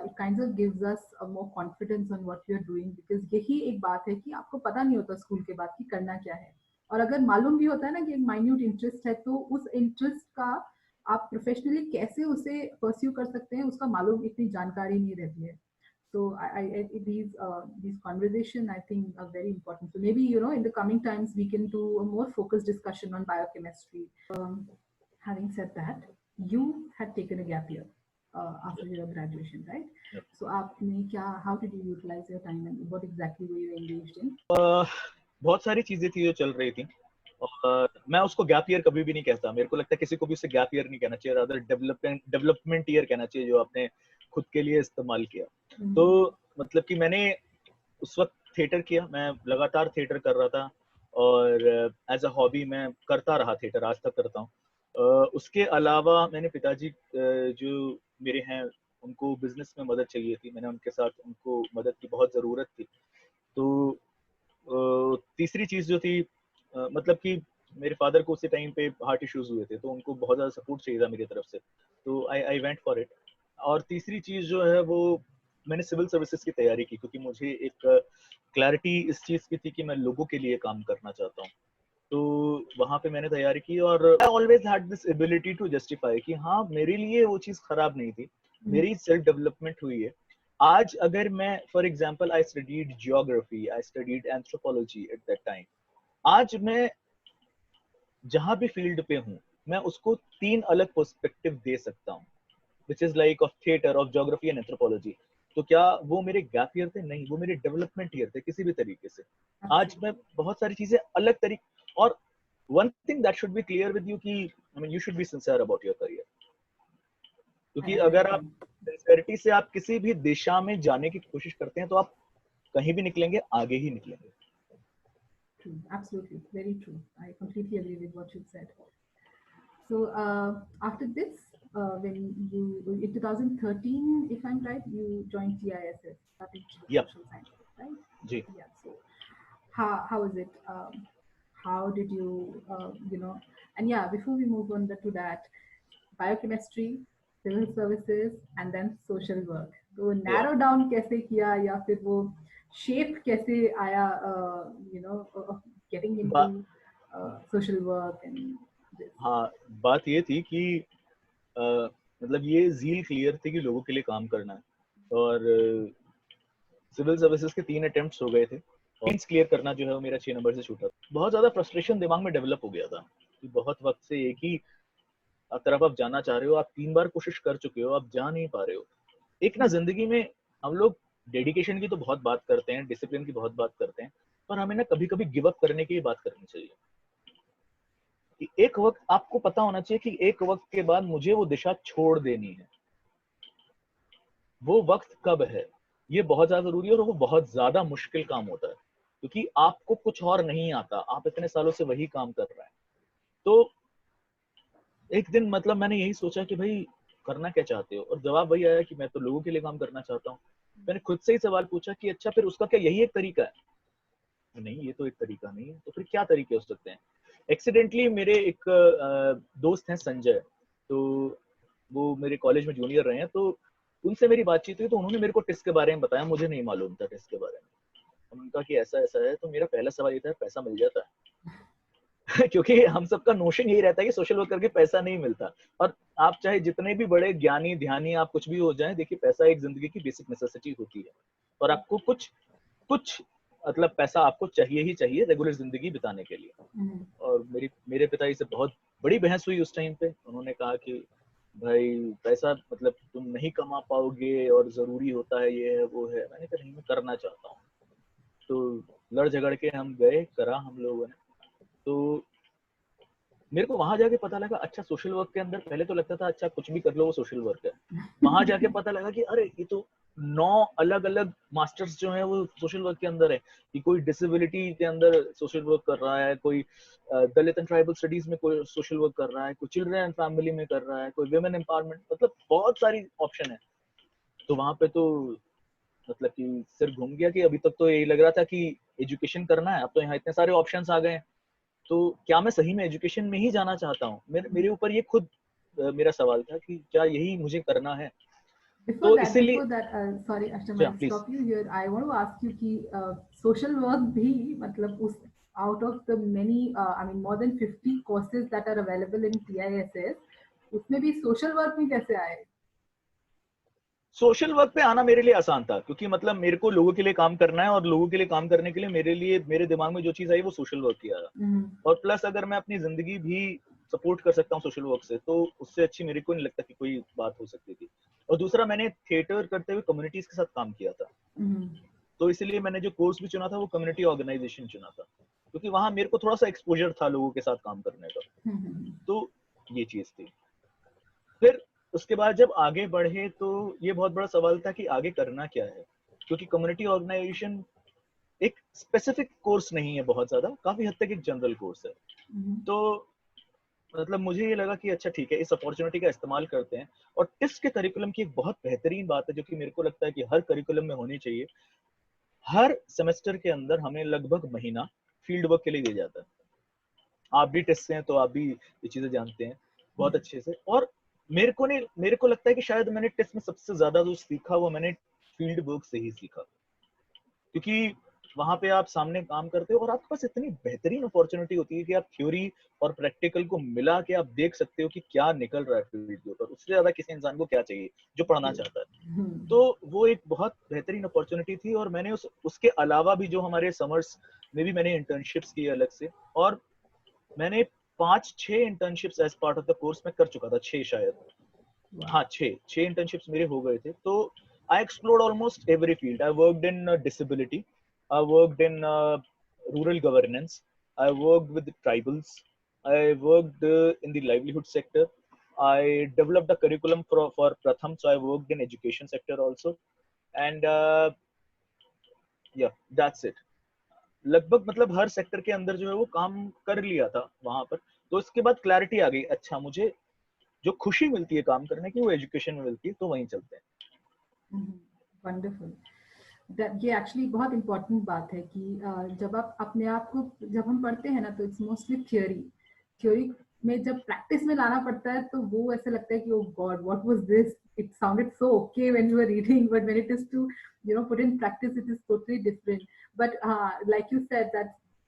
it kind of gives us more confidence on what you are doing, because यही एक बात है कि आपको पता नहीं होता स्कूल के बाद कि करना क्या है। और अगर मालूम भी होता है ना कि एक माइन्यूट इंटरेस्ट है, तो उस इंटरेस्ट का आप प्रोफेशनली कैसे उसे परस्यू कर सकते हैं उसका मालूम, इतनी जानकारी नहीं रहती है। So these conversation I think are very important. So maybe in the coming times we can do a more focused discussion on biochemistry. Having said that, you had taken a gap year after your graduation, right? Yep. So how did you utilize your time and what exactly were you engaged in? बहुत सारी चीजें थी जो चल रही थी, और मैं उसको गैप ईयर कभी भी नहीं कहता। मेरे को लगता है किसी को भी उसे गैप ईयर नहीं कहना चाहिए, रादर डेवलपमेंट ईयर कहना चाहिए, जो आपने खुद के लिए इस्तेमाल किया। तो मतलब कि मैंने उस वक्त थिएटर किया, मैं लगातार थिएटर कर रहा था, और एज अ हॉबी मैं करता रहा थिएटर, आज तक करता हूँ। उसके अलावा मैंने पिताजी जो मेरे हैं, उनको बिजनेस में मदद चाहिए थी, मैंने उनके साथ उनको मदद की बहुत ज़रूरत थी। तो तीसरी चीज़ जो थी, मतलब कि मेरे फादर को उसी टाइम पे हार्ट इश्यूज हुए थे, तो उनको बहुत ज़्यादा सपोर्ट चाहिए था मेरी तरफ से, तो आई वेंट फॉर इट। और तीसरी चीज़ जो है वो, मैंने सिविल सर्विसेज की तैयारी की, क्योंकि मुझे एक क्लैरिटी इस चीज़ की थी कि मैं लोगों के लिए काम करना चाहता हूँ। तो वहां पे मैंने तैयारी की, और I always had this ability to justify कि हाँ मेरे लिए वो चीज खराब नहीं थी, मेरी सेल्फ डेवलपमेंट हुई है। आज अगर मैं, for example, I studied geography, I studied anthropology at that time, आज मैं जहां भी फील्ड पे हूँ, मैं उसको 3 अलग पर्सपेक्टिव दे सकता हूँ, which is like of theatre, of geography and anthropology. तो क्या वो मेरे गैप ईयर थे? नहीं, वो मेरे डेवलपमेंट ईयर थे किसी भी तरीके से। आज मैं बहुत सारी चीजें अलग तरीके, और one thing that should be clear with you कि I mean you should be sincere about your career, क्योंकि अगर आप सिंसियरिटी से आप किसी भी दिशा में जाने की कोशिश करते हैं तो आप कहीं भी निकलेंगे, आगे ही निकलेंगे। True, absolutely, very true. I completely agree with what you said. So after this, when you in 2013, if I'm right, you joined TISS, Institute of Yeah, Social Sciences, right? Ji. Yeah. So how is it? How did you And yeah, before we move on to that, biochemistry, civil services, and then social work. तो Yeah. narrow down कैसे किया या फिर वो shape कैसे आया getting बा, into social work and this. हाँ, बात ये थी कि मतलब ये ज़ील क्लियर थी कि लोगों के लिए काम करना है, और सिविल सर्विसेज के 3 अटेम्प्ट्स हो गए थे, और मेंस क्लियर करना जो है वो मेरा 6 नंबर से छूटा। बहुत ज़्यादा फ्रस्ट्रेशन दिमाग में डेवलप हो गया था कि बहुत वक्त से एक ही तरफ आप जाना चाह रहे हो, आप 3 बार कोशिश कर चुके हो, आप जा नहीं पा रहे हो। एक ना जिंदगी में हम लोग डेडिकेशन की तो बहुत बात करते हैं, डिसिप्लिन की बहुत बात करते हैं, पर हमें ना कभी कभी गिव अप करने की बात करनी चाहिए कि एक वक्त आपको पता होना चाहिए कि एक वक्त के बाद मुझे वो दिशा छोड़ देनी है। वो वक्त कब है, ये बहुत ज्यादा जरूरी है, और वो बहुत ज्यादा मुश्किल काम होता है क्योंकि आपको कुछ और नहीं आता, आप इतने सालों से वही काम कर रहे हैं। तो एक दिन मतलब मैंने यही सोचा कि भाई करना क्या चाहते हो, और जवाब वही आया कि मैं तो लोगों के लिए काम करना चाहता हूँ। मैंने खुद से ही सवाल पूछा कि अच्छा फिर उसका क्या यही एक तरीका है? नहीं, ये तो एक तरीका नहीं है, तो फिर क्या तरीके हो सकते हैं? एक्सीडेंटली मेरे एक दोस्त हैं संजय, तो वो मेरे कॉलेज में जूनियर रहे हैं, तो उनसे मेरी बातचीत हुई, तो उन्होंने मेरे को टिस्ट के बारे में बताया, मुझे नहीं मालूम था टिस्ट के बारे में। उन्होंने कहा कि ऐसा ऐसा है, तो मेरा पहला सवाल ये था पैसा मिल जाता है? क्योंकि हम सबका नोशन यही रहता है कि सोशल वर्क करके पैसा नहीं मिलता, और आप चाहे जितने भी बड़े ज्ञानी ध्यानी आप कुछ भी हो जाएं, देखिए पैसा एक जिंदगी की बेसिक नेसेसिटी होती है, और आपको कुछ कुछ मतलब पैसा आपको चाहिए ही चाहिए रेगुलर जिंदगी बिताने के लिए। और मेरे पिताजी से बहुत बड़ी बहस हुई उस टाइम पे। उन्होंने कहा कि भाई पैसा मतलब तुम नहीं कमा पाओगे, और जरूरी होता है, ये है वो है। मैंने कहा नहीं, मैं करना चाहता हूँ। तो लड़ झगड़ के हम गए, करा हम लोगों ने। तो मेरे को वहां जाके पता लगा, अच्छा सोशल वर्क के अंदर पहले तो लगता था अच्छा कुछ भी कर लो वो सोशल वर्क है। वहां जाके पता लगा कि अरे ये तो 9 अलग अलग मास्टर्स जो है वो सोशल वर्क के अंदर है, कि कोई डिसेबिलिटी के अंदर सोशल वर्क कर रहा है, कोई दलित एंड ट्राइबल स्टडीज में कोई सोशल वर्क कर रहा है, कोई चिल्ड्रन एंड फैमिली में कर रहा है, कोई वुमेन एम्पावरमेंट, मतलब बहुत सारी ऑप्शन है। तो वहां पे तो मतलब कि सिर घूम गया कि अभी तक तो यही लग रहा था कि एजुकेशन करना है, अब तो यहाँ इतने सारे ऑप्शंस आ गए हैं, तो क्या मैं सही में एजुकेशन में ही जाना चाहता हूँ? मेरे ऊपर ये खुद मेरा सवाल था कि क्या यही मुझे करना है? तो इसीलिए sorry Ashtam, क्या I'll please. stop you here. I want to ask you कि social work भी मतलब उस out of the many I mean more than 50 courses that are available in TISS, उसमें भी social work में कैसे आए? सोशल वर्क पे आना मेरे लिए आसान था क्योंकि मतलब मेरे को लोगों के लिए काम करना है, और लोगों के लिए काम करने के लिए मेरे दिमाग में जो चीज आई वो सोशल वर्क की आया। और प्लस अगर मैं अपनी जिंदगी भी सपोर्ट कर सकता हूँ सोशल वर्क से, तो उससे अच्छी मेरे को नहीं लगता कि कोई बात हो सकती थी। और दूसरा, मैंने थिएटर करते हुए कम्युनिटीज के साथ काम किया था, तो इसलिए मैंने जो कोर्स भी चुना था वो कम्युनिटी ऑर्गेनाइजेशन चुना था, क्योंकि वहां मेरे को थोड़ा सा एक्सपोजर था लोगों के साथ काम करने का। तो ये चीज थी। फिर उसके बाद जब आगे बढ़े तो ये बहुत बड़ा सवाल था कि आगे करना क्या है, क्योंकि कम्युनिटी ऑर्गेनाइजेशन एक स्पेसिफिक कोर्स नहीं है, बहुत ज्यादा काफी हद तक एक जनरल कोर्स है। तो मतलब मुझे ये लगा कि अच्छा ठीक है, इस अपॉर्चुनिटी का इस्तेमाल करते हैं। और टिस्ट के करिकुलम की एक बहुत बेहतरीन बात है जो कि मेरे को लगता है कि हर करिकुलम में होनी चाहिए, हर सेमेस्टर के अंदर हमें लगभग महीना फील्ड वर्क के लिए दिया जाता है। आप भी टेस्ट से हैं तो आप भी ये चीजें जानते हैं बहुत अच्छे से। और मेरे को लगता है कि शायद मैंने टेस्ट में सबसे ज्यादा जो सीखा वो मैंने फील्ड वर्क से ही सीखा, क्योंकि वहां पे आप सामने काम करते हो और आपके पास इतनी बेहतरीन अपॉर्चुनिटी होती है कि आप थ्योरी और प्रैक्टिकल को मिला के आप देख सकते हो कि क्या निकल रहा है फील्ड के ऊपर। उससे ज्यादा किसी इंसान को क्या चाहिए जो पढ़ना चाहता है। तो वो एक बहुत बेहतरीन अपॉर्चुनिटी थी। और मैंने उसके अलावा भी जो हमारे समर्स में भी मैंने इंटर्नशिप्स की अलग से, और मैंने 5-6 internships as part of the course में कर चुका था, 6 शायद। हाँ, 6 इंटर्नशिप्स मेरे हो गए थे। तो I explored almost every field. I worked in disability, I worked in rural governance, I worked with tribals, I worked in the livelihood sector, I developed a curriculum for Pratham, so I worked in education sector also, and yeah, that's it. लगभग मतलब हर sector के अंदर जो है वो काम कर लिया था वहां पर। तो इसके बाद क्लैरिटी आ गई, अच्छा मुझे जो खुशी मिलती है काम करने की वो एजुकेशन में मिलती है, तो वहीं चलते हैं। वंडरफुल। ये एक्चुअली बहुत इंपॉर्टेंट बात है कि जब आप अपने आप को, जब हम पढ़ते हैं ना, तो इट्स मोस्टली थ्योरी में जब प्रैक्टिस में लाना पड़ता है तो वो ऐसे लगता है कि oh God what was this, it sounded so okay when you are reading, but when it is to put in practice it is totally different. But like you said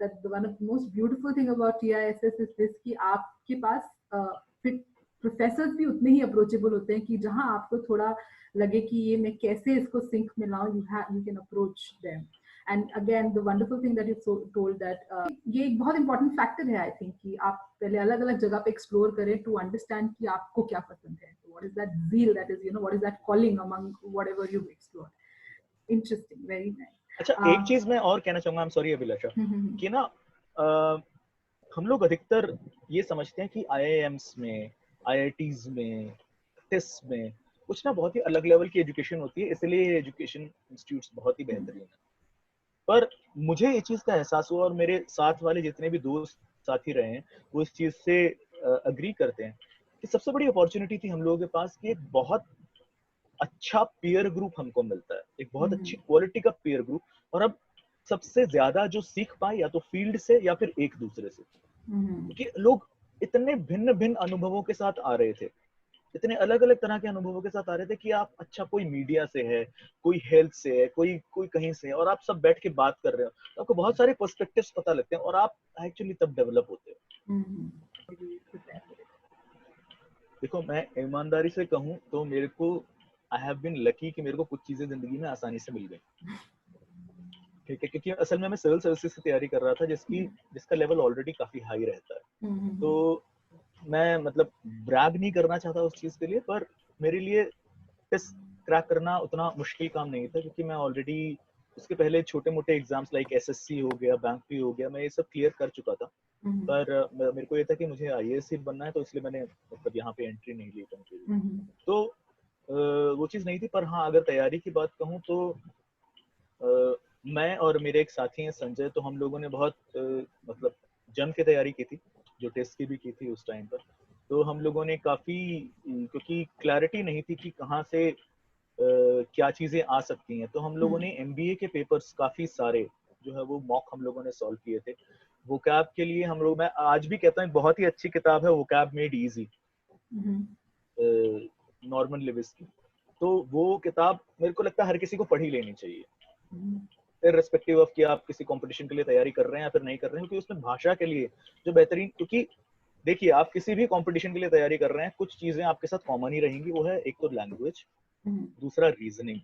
that one of the most beautiful thing about TISS is this कि आपके पास फिर professors भी उतने ही approachable होते हैं कि जहां आपको थोड़ा लगे कि ये मैं कैसे इसको सिंक में लाऊं, you can approach them. And again the wonderful thing that you told that ये एक बहुत important factor है I think कि आप पहले अलग अलग जगह पे explore करें to understand कि आपको क्या पसंद है, what is that zeal, that is what is that calling among whatever you explore. Interesting, very nice. अच्छा, एक चीज मैं और कहना चाहूंगा, आई एम सॉरी अभिलाषा, कि ना हम लोग अधिकतर ये समझते हैं कि आईआईएम्स में, आईआईटीज में, टेस्ट में कुछ ना बहुत ही अलग लेवल की एजुकेशन होती है, इसलिए एजुकेशन इंस्टीट्यूट्स बहुत ही बेहतरीन है। पर मुझे ये चीज का एहसास हुआ, और मेरे साथ वाले जितने भी दोस्त साथी रहे हैं वो इस चीज से अग्री करते हैं कि सबसे बड़ी अपॉर्चुनिटी थी हम लोगों के पास कि एक बहुत अच्छा पीयर ग्रुप हमको मिलता है, एक बहुत अच्छी क्वालिटी का पीयर ग्रुप। और अब सबसे ज्यादा जो सीख पाए या तो फील्ड से या फिर एक दूसरे से, क्योंकि लोग इतने भिन्न भिन्न अनुभवों के साथ आ रहे थे, इतने अलग अलग तरह के अनुभवों के साथ आ रहे थे कि आप, अच्छा कोई मीडिया से है, कोई हेल्थ से है, कोई कोई कहीं से है, और आप सब बैठ के बात कर रहे हो तो आपको बहुत सारे पर्सपेक्टिव्स पता लगते हैं और आप एक्चुअली तब डेवलप होते हो। देखो, मैं ईमानदारी से कहूँ तो मेरे को, आई हैव बीन लकी कि मेरे को कुछ चीजें जिंदगी में आसानी से मिल गई, ठीक है, क्योंकि असल में मैं सिविल सर्विसेज की तैयारी कर रहा था जिसका लेवल ऑलरेडी काफी हाई रहता है। तो मैं मतलब ब्रैग नहीं करना चाहता उस चीज के लिए, पर मेरे लिए टेस्ट क्रैक करना उतना मुश्किल काम नहीं था, क्योंकि मैं ऑलरेडी उसके पहले छोटे मोटे एग्जाम्स लाइक एसएससी हो गया, बैंक भी हो गया, मैं ये सब क्लियर कर चुका था। पर मेरे को ये था कि मुझे आईएएस ही बनना है, तो इसलिए मैंने मतलब यहाँ पे एंट्री नहीं ली कहीं। तो वो चीज नहीं थी। पर हाँ, अगर तैयारी की बात कहूँ तो मैं और मेरे एक साथी हैं संजय, तो हम लोगों ने बहुत मतलब जम के तैयारी की थी, जो टेस्ट की भी की थी उस टाइम पर। तो हम लोगों ने काफी, क्योंकि क्लैरिटी नहीं थी कि कहाँ से क्या चीजें आ सकती हैं, तो हम लोगों ने एमबीए के पेपर्स काफी सारे जो है वो मॉक हम लोगों ने सॉल्व किए थे। वोकैब के लिए हम लोग, मैं आज भी कहता हूँ बहुत ही अच्छी किताब है vocab made easy, Norman Lewis की। तो वो किताब मेरे को लगता है हर किसी को पढ़ ही लेनी चाहिए, इररिस्पेक्टिव ऑफ कि आप किसी कंपटीशन के लिए तैयारी कर रहे हैं या फिर नहीं कर रहे हैं, क्योंकि उसमें भाषा के लिए जो बेहतरीन, क्योंकि देखिए आप किसी भी कंपटीशन के लिए तैयारी कर रहे हैं, कुछ चीजें आपके साथ कॉमन ही रहेंगी। वो है एक तो लैंग्वेज, दूसरा रीजनिंग,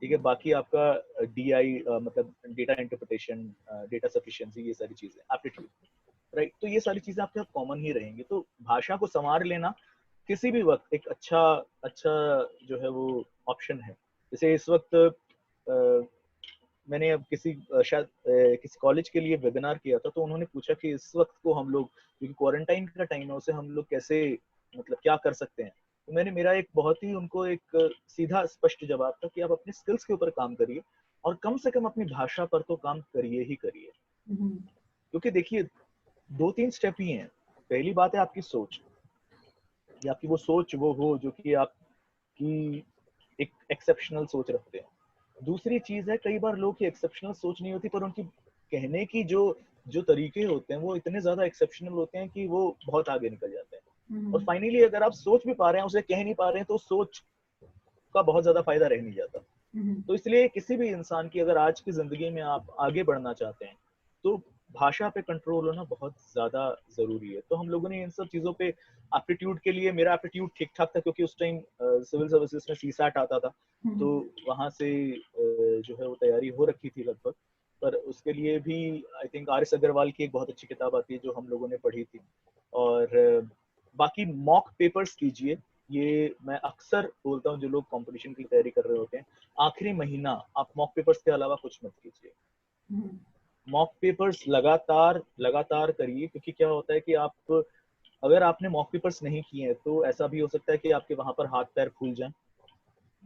ठीक है, बाकी आपका डीआई मतलब डेटा इंटरप्रिटेशन, डेटा सफिशिएंसी, ये सारी चीजें, एप्टीट्यूड, राइट। तो ये सारी चीजें आपके साथ कॉमन ही रहेंगी। तो भाषा को संवार लेना किसी भी वक्त एक अच्छा जो है वो ऑप्शन है। जैसे इस वक्त मैंने अब शायद किसी कॉलेज के लिए वेबिनार किया था, तो उन्होंने पूछा कि इस वक्त को हम लोग, क्योंकि क्वारंटाइन का टाइम है, उसे हम लोग कैसे मतलब क्या कर सकते हैं। तो मेरा एक बहुत ही उनको एक सीधा स्पष्ट जवाब था कि आप अपने स्किल्स के ऊपर काम करिए, और कम से कम अपनी भाषा पर तो काम करिए ही करिए। क्योंकि देखिए 2-3 स्टेप ही हैं। पहली बात है आपकी सोच, कि आपकी वो सोच वो हो जो कि आपकी एक एक्सेप्शनल सोच रखते हैं। दूसरी चीज है, कई बार लोग की एक्सेप्शनल सोच नहीं होती, पर उनकी कहने की जो तरीके होते हैं वो इतने ज्यादा एक्सेप्शनल होते हैं कि वो बहुत आगे निकल जाते हैं। और फाइनली अगर आप सोच भी पा रहे हैं, उसे कह नहीं पा रहे हैं, तो सोच का बहुत ज्यादा फायदा रह नहीं जाता। तो इसलिए किसी भी इंसान की, अगर आज की जिंदगी में आप आगे बढ़ना चाहते हैं, तो भाषा पे कंट्रोल होना बहुत ज्यादा जरूरी है। तो हम लोगों ने इन सब चीजों पे, एप्टीट्यूड के लिए मेरा एप्टीट्यूड ठीक ठाक था, क्योंकि उस टाइम सिविल सर्विसेज में सीसैट आता था, तो वहां से जो है वो तैयारी हो रखी थी लगभग। पर उसके लिए भी आई थिंक आर.एस. अग्रवाल की एक बहुत अच्छी किताब आती है जो हम लोगों ने पढ़ी थी। और बाकी मॉक पेपर्स कीजिए, ये मैं अक्सर बोलता हूँ जो लोग कंपटीशन की तैयारी कर रहे होते हैं, आखिरी महीना आप मॉक पेपर्स के अलावा कुछ मत कीजिए। मॉक पेपर्स लगातार करिए, क्योंकि क्या होता है कि आप, अगर आपने मॉक पेपर्स नहीं किए हैं, तो ऐसा भी हो सकता है कि आपके वहां पर हाथ पैर फूल जाएं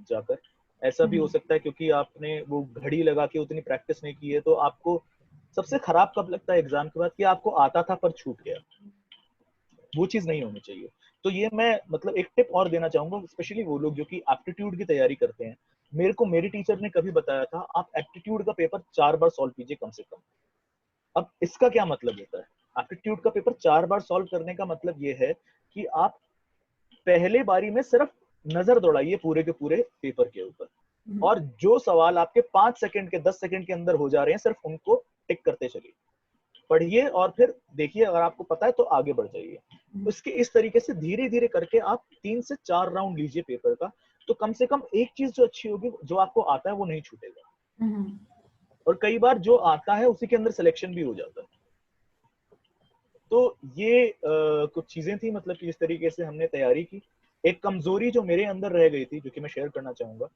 जाकर। ऐसा भी हो सकता है क्योंकि आपने वो घड़ी लगा के उतनी प्रैक्टिस नहीं की है। तो आपको सबसे खराब कब लगता है एग्जाम के बाद, कि आपको आता था पर छूट गया। वो चीज नहीं होनी चाहिए। तो ये मैं मतलब एक टिप और देना चाहूंगा, स्पेशली वो लोग जो कि एप्टीट्यूड की तैयारी करते हैं। मेरे को मेरी टीचर ने कभी बताया था, आप एप्टीट्यूड का पेपर 4 बार सॉल्व कीजिए कम से कम। अब इसका क्या मतलब होता है? एप्टीट्यूड का पेपर 4 बार सॉल्व करने का मतलब ये है कि आप पहले बारी में सिर्फ नजर दौड़ाइए पूरे के पूरे पेपर के ऊपर, और जो सवाल आपके 5 सेकंड के 10 सेकंड के अंदर हो जा रहे हैं सिर्फ उनको टिक करते चलिए, पढ़िए और फिर देखिए, अगर आपको पता है तो आगे बढ़ जाइए। उसके इस तरीके से धीरे धीरे करके आप 3 से 4 राउंड लीजिए पेपर का, तो कम से कम एक चीज जो अच्छी होगी, जो आपको आता है वो नहीं छूटेगा। और कई बार जो आता है उसी के अंदर सिलेक्शन भी हो जाता है। तो ये कुछ चीजें थी, मतलब कि इस तरीके से हमने तैयारी की। एक कमजोरी जो मेरे अंदर रह गई थी, जो कि मैं शेयर करना चाहूंगा,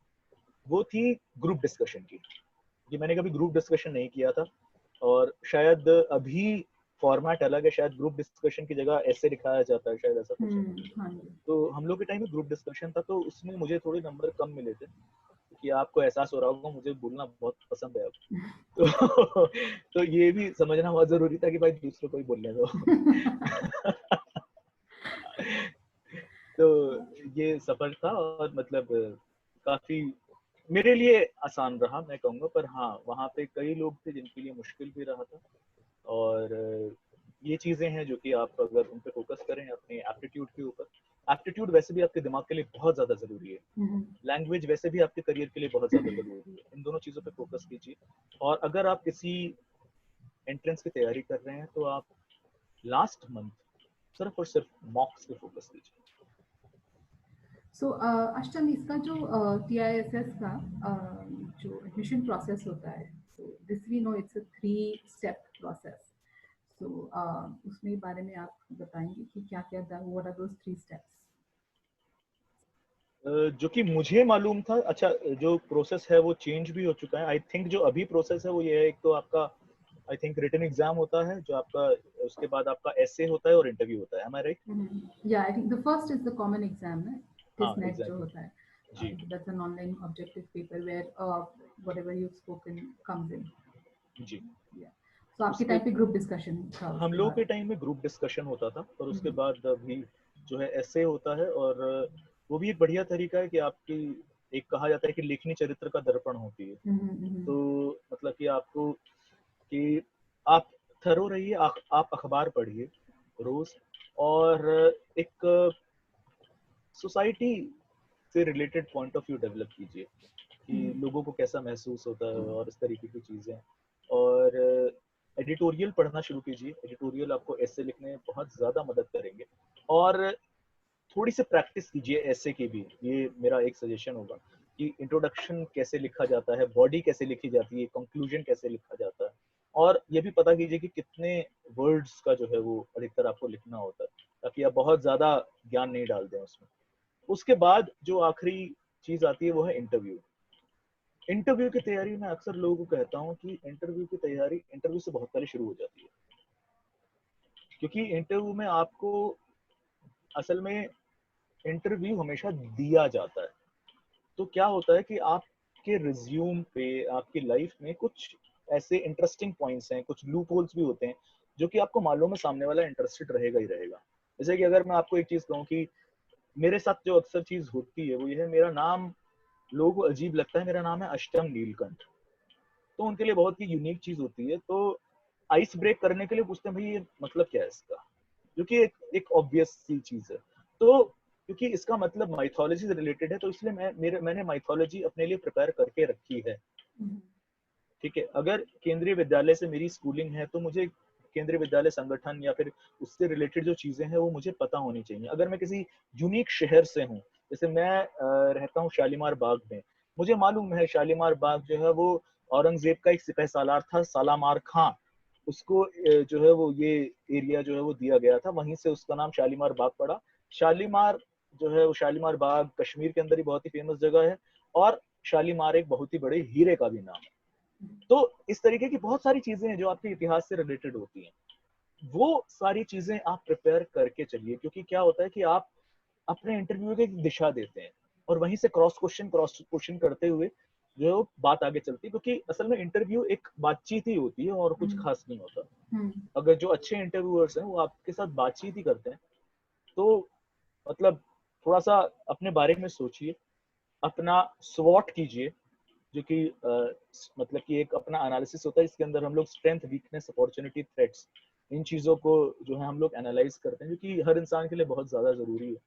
वो थी ग्रुप डिस्कशन की। कि मैंने कभी ग्रुप डिस्कशन नहीं किया था, और शायद अभी फॉर्मेट अलग है, शायद ग्रुप डिस्कशन की जगह ऐसे दिखाया जाता है, शायद ऐसा कुछ है। तो हम लोग के टाइम में ग्रुप डिस्कशन था, तो उसमें मुझे थोड़े नंबर कम मिले थे, कि आपको एहसास हो रहा होगा मुझे बोलना बहुत पसंद है अब। तो ये भी समझना बहुत जरूरी था कि भाई दूसरों को ही बोलने दो। तो ये सफर था, और मतलब काफी मेरे लिए आसान रहा मैं कहूँगा, पर हाँ वहाँ पे कई लोग थे जिनके लिए मुश्किल भी रहा था। और ये चीजें हैं जो कि आप अगर उन पे फोकस करें अपने एप्टीट्यूड के ऊपर। एप्टीट्यूड वैसे भी आपके दिमाग के लिए बहुत ज्यादा जरूरी है, लैंग्वेज वैसे भी आपके करियर के लिए बहुत ज्यादा जरूरी है। इन दोनों चीजों पे फोकस कीजिए, और अगर आप किसी एंट्रेंस की तैयारी कर रहे हैं तो आप लास्ट मंथ सिर्फ और सिर्फ मॉक्स पे फोकस कीजिए। सो अष्टम, इसका जो TISS का जो एडमिशन प्रोसेस होता है, so this we know it's a 3 step process. So उसमें बारे में आप बताएंगे कि क्या क्या था, व्हाट आर दोस 3 स्टेप्स? जो कि मुझे मालूम था, अच्छा जो प्रोसेस है वो चेंज भी हो चुका है। आई थिंक जो अभी प्रोसेस है वो ये है, एक तो आपका आई थिंक रिटन एग्जाम होता है जो आपका, उसके बाद आपका एसे होता है और इंटरव्यू होता है। Am I right? या I think the first is the common exam है, हाँ टिसनेट जो एग्जैक्टली। होता है। जी that's an online objective paper where whatever you spoken comes in. जी। तो आपके उसके टाइम पे ग्रुप डिस्कशन था हम उसके लोग के बाद? टाइम में ग्रुप डिस्कशन होता था, और उसके बाद भी जो है ऐसे होता है। और वो भी एक बढ़िया तरीका है कि आपकी, एक कहा जाता है कि लेखनी चरित्र का दर्पण होती है। तो मतलब कि आपको, कि आप थरो रहिए, आप अखबार पढ़िए रोज, और एक सोसाइटी से related point of view develop कीजिए कि लोगों को कैसा महसूस होता है और इस तरीके की चीजें। और एडिटोरियल पढ़ना शुरू कीजिए, एडिटोरियल आपको ऐसे लिखने में बहुत ज्यादा मदद करेंगे। और थोड़ी सी प्रैक्टिस कीजिए ऐसे की भी, ये मेरा एक सजेशन होगा कि इंट्रोडक्शन कैसे लिखा जाता है, बॉडी कैसे लिखी जाती है, कंक्लूजन कैसे लिखा जाता है। और ये भी पता कीजिए कि कितने वर्ड्स का जो है वो अधिकतर आपको लिखना होता है, ताकि आप बहुत ज्यादा ज्ञान नहीं डाल दें उसमें। उसके बाद जो आखिरी चीज आती है वो है इंटरव्यू। इंटरव्यू की तैयारी में अक्सर लोगों को कहता हूँ कि इंटरव्यू की तैयारी इंटरव्यू से बहुत पहले शुरू हो जाती है, क्योंकि इंटरव्यू में आपको असल में इंटरव्यू हमेशा दिया जाता है। तो क्या होता है कि आपके रिज्यूम पे, आपकी लाइफ में कुछ ऐसे इंटरेस्टिंग पॉइंट्स हैं, कुछ लूप होल्स भी होते हैं, जो कि आपको मालूम है सामने वाला इंटरेस्टेड रहेगा ही रहेगा। जैसे कि अगर मैं आपको एक चीज कहूँ कि मेरे साथ जो अक्सर चीज होती है वो ये है, मेरा नाम लोगों को अजीब लगता है, मेरा नाम है अष्टम नीलकंठ। तो उनके लिए बहुत ही यूनिक चीज होती है, तो आइस ब्रेक करने के लिए पूछते हैं भाई ये मतलब क्या है इसका, जो कि एक ऑब्वियस सी चीज है। तो क्योंकि इसका मतलब माइथोलॉजी से रिलेटेड है, तो इसलिए मैंने माइथोलॉजी अपने लिए प्रिपेयर करके रखी है। ठीक है, अगर केंद्रीय विद्यालय से मेरी स्कूलिंग है तो मुझे केंद्रीय विद्यालय संगठन या फिर उससे रिलेटेड जो चीजें हैं वो मुझे पता होनी चाहिए। अगर मैं किसी यूनिक शहर से हूँ, जैसे मैं रहता हूँ शालीमार बाग में, मुझे मालूम है शालीमार बाग जो है वो औरंगजेब का एक सिपह सालार था, सालामार खां। उसको जो है वो ये एरिया जो है वो दिया गया था, वहीं से उसका नाम शालीमार बाग पड़ा। शालीमार जो है वो, शालीमार बाग कश्मीर के अंदर ही बहुत ही फेमस जगह है, और शालीमार एक बहुत ही बड़े हीरे का भी नाम है। तो इस तरीके की बहुत सारी चीजें हैं जो आपके इतिहास से रिलेटेड होती हैं। वो सारी चीजें आप प्रिपेयर करके चलिए, क्योंकि क्या होता है कि आप अपने इंटरव्यू की एक दिशा देते हैं, और वहीं से क्रॉस क्वेश्चन करते हुए जो बात आगे चलती है, क्योंकि असल में इंटरव्यू एक बातचीत ही होती है और कुछ खास नहीं होता। अगर जो अच्छे इंटरव्यूअर्स हैं वो आपके साथ बातचीत ही करते हैं, तो मतलब थोड़ा सा अपने बारे में सोचिए, अपना स्वॉट कीजिए, जो कि मतलब कि एक अपना एनालिसिस होता है, इसके अंदर हम लोग स्ट्रेंथ, वीकनेस, अपॉर्चुनिटी, थ्रेट्स, इन चीज़ों को जो है हम लोग एनालाइज करते हैं, जो कि हर इंसान के लिए बहुत ज़्यादा ज़रूरी है।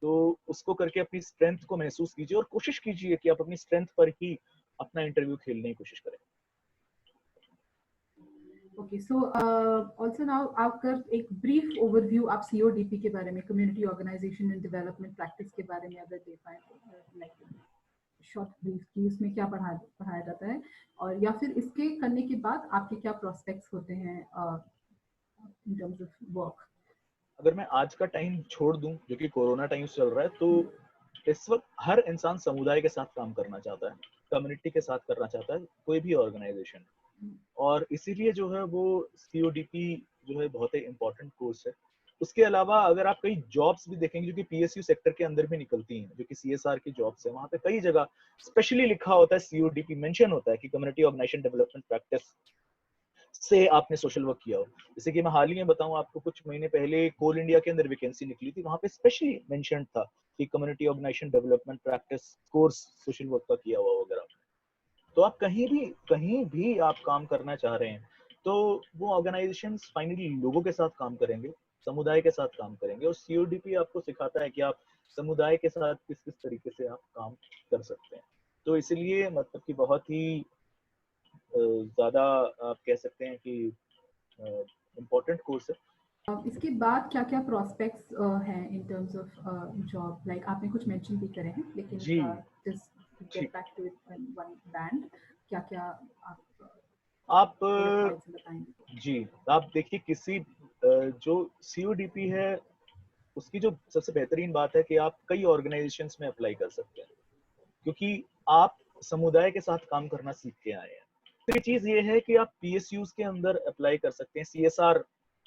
तो उसको करके अपनी स्ट्रेंथ को महसूस कीजिए और कोशिश कीजिए कि आप अपनी स्ट्रेंथ पर ही अपना इंटरव्यू खेलने की कोशिश करें। ओके, सो ऑल्सो नाउ आप कर एक ब्रीफ ओवरव्यू आप CODP के बारे में, community organisation and development practice के बारे में अगर दे पाए, लाइक शॉर्ट ब्रीफ की उसमें क्या पढ़ाया जाता है, और या फिर इसके करने के बाद आपके क्या प्रोस्पेक्ट्स होते हैं इन टर्म्स ऑफ वर्क। अगर मैं आज का टाइम छोड़ दूं, जो कि कोरोना टाइम चल रहा है, तो इस वक्त हर इंसान समुदाय के साथ काम करना चाहता है, कम्युनिटी के साथ करना चाहता है, कोई भी ऑर्गेनाइजेशन। और इसीलिए जो है वो CODP जो है बहुत ही इम्पोर्टेंट कोर्स है। उसके अलावा अगर आप कई जॉब्स भी देखेंगे जो कि PSU सेक्टर के अंदर भी निकलती हैं, जो कि CSR की जॉब्स है, वहाँ पे कई जगह स्पेशली लिखा होता है, CODP मेंशन होता है कि कम्युनिटी ऑर्गेनाइजेशन डेवलपमेंट प्रैक्टिस से आपने सोशल वर्क किया हो। जैसे कि मैं हाल ही में बताऊं आपको, कुछ महीने पहले कोल इंडिया के अंदर वैकेंसी निकली थी, वहां पे स्पेशली मेंशन था कि community organisation development practice course social work का किया हुआ वगैरह। तो आप कहीं भी आप काम करना चाह रहे हैं, तो वो ऑर्गेनाइजेशंस फाइनली लोगों के साथ काम करेंगे, समुदाय के साथ काम करेंगे, और CODP आपको सिखाता है कि आप समुदाय के साथ किस किस तरीके से आप काम कर सकते हैं। तो इसलिए मतलब कि बहुत ही ज्यादा आप कह सकते हैं कि इम्पोर्टेंट कोर्स है। इसके बाद क्या क्या प्रोस्पेक्ट्स हैं in terms of job, like आपने कुछ मेंशन भी करे हैं, लेकिन जी जस्ट गेट ठीक। Back to it in one band, क्या क्या आप आप बुलेट पॉइंट्स बताएंगे। जी आप देखिए, किसी जो CODP है, उसकी जो सबसे बेहतरीन बात है कि आप कई ऑर्गेनाइजेशंस में अप्लाई कर सकते हैं, क्योंकि आप समुदाय के साथ काम करना सीख के आए हैं। तो चीज ये है कि आप PSUs के अंदर अप्लाई कर सकते हैं। CSR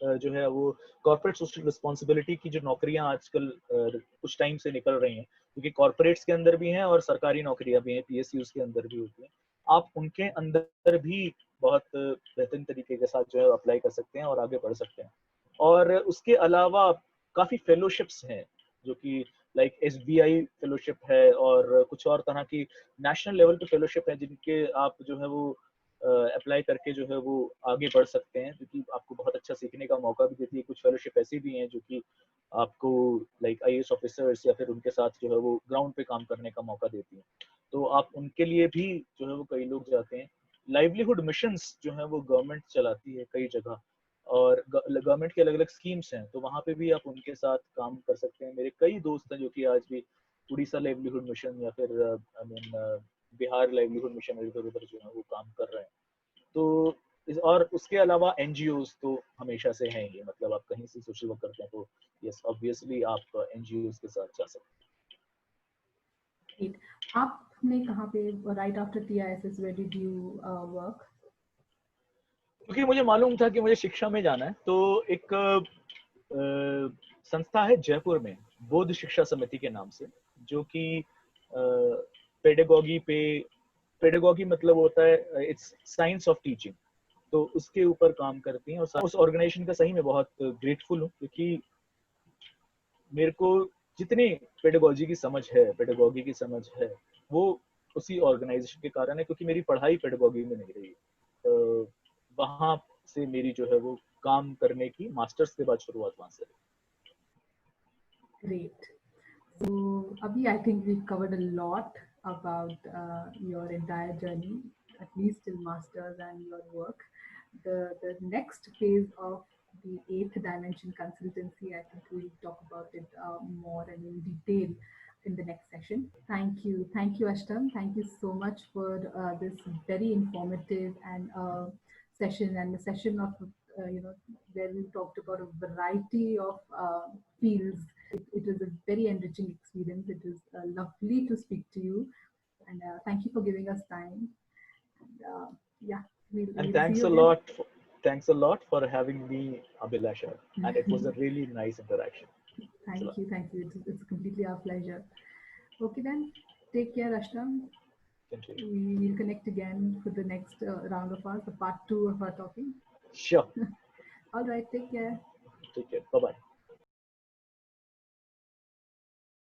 जो है वो कॉर्पोरेट सोशल रिस्पॉन्सिबिलिटी की जो नौकरियां आजकल कुछ टाइम से निकल रही हैं, क्योंकि कॉर्पोरेट्स के अंदर भी हैं और सरकारी नौकरियां भी हैं, PSUs के अंदर भी होती हैं। आप उनके अंदर भी बहुत बेहतरीन तरीके के साथ जो है अप्लाई कर सकते हैं और आगे बढ़ सकते हैं। और उसके अलावा काफी फेलोशिप्स हैं, जो कि लाइक SBI फेलोशिप है, और कुछ और तरह की नेशनल लेवल पे फेलोशिप है, जिनके आप जो है वो अप्लाई करके जो है वो आगे बढ़ सकते हैं, क्योंकि आपको बहुत अच्छा सीखने का मौका भी देती है। कुछ फेलोशिप ऐसी भी हैं जो कि आपको लाइक IAS ऑफिसर्स या फिर उनके साथ जो है वो ग्राउंड पे काम करने का मौका देती हैं। तो आप उनके लिए भी जो है वो कई लोग जाते हैं। लाइवलीहुड मिशंस जो है वो गवर्नमेंट चलाती है कई जगह, और गवर्नमेंट की अलग अलग स्कीम्स हैं, तो वहाँ पे भी आप उनके साथ काम कर सकते हैं। मेरे कई दोस्त हैं जो कि आज भी उड़ीसा लाइवलीहुड मिशन या फिर I mean Bihar livelihood mission, इधर उधर जो है वो काम कर रहे हैं। तो और उसके अलावा NGOs तो हमेशा से हैं ही, मतलब आप कहीं से सोशल वर्क करते हैं तो यस ऑब्वियसली आप NGOs के साथ जा सकते Great. आपने कहाँ पे right after TISS where did you work? हैं। क्योंकि मुझे मालूम था कि मुझे शिक्षा में जाना है, तो एक संस्था है जयपुर में, बौद्ध शिक्षा समिति के नाम से, जो कि पेडागॉगी पे, पेडागॉगी मतलब होता है इट्स साइंस ऑफ टीचिंग, तो उसके ऊपर काम करती हैं। और उस ऑर्गेनाइजेशन का सही में बहुत ग्रेटफुल हूँ, क्योंकि मेरे को जितनी पेडागॉजी की समझ है, पेडागॉगी की समझ है, वो उसी ऑर्गेनाइजेशन के कारण है, क्योंकि मेरी पढ़ाई पेडागॉगी में नहीं रही। वहां से मेरी जो है वो काम करने की मास्टर्स के बाद शुरुआत वहां से। Great. So Abhi, I think we've covered a lot about your entire journey, at least till masters and your work. The next phase of the eighth dimension consultancy, I think we'll talk about it more and in detail in the next session. Thank you, Ashtam. Thank you so much for this very informative and session, and a session of where we talked about a variety of fields. It was a very enriching experience. It was lovely to speak to you, and thank you for giving us time. And, yeah, And we'll see you again. thanks a lot for having me, Abhilasha, and it was a really nice interaction. Thank you. It's completely our pleasure. Okay then, take care, Ashtam. Thank you. We will connect again for the next round of ours, the part two of our talking. Sure. All right, take care. Take care. Bye bye.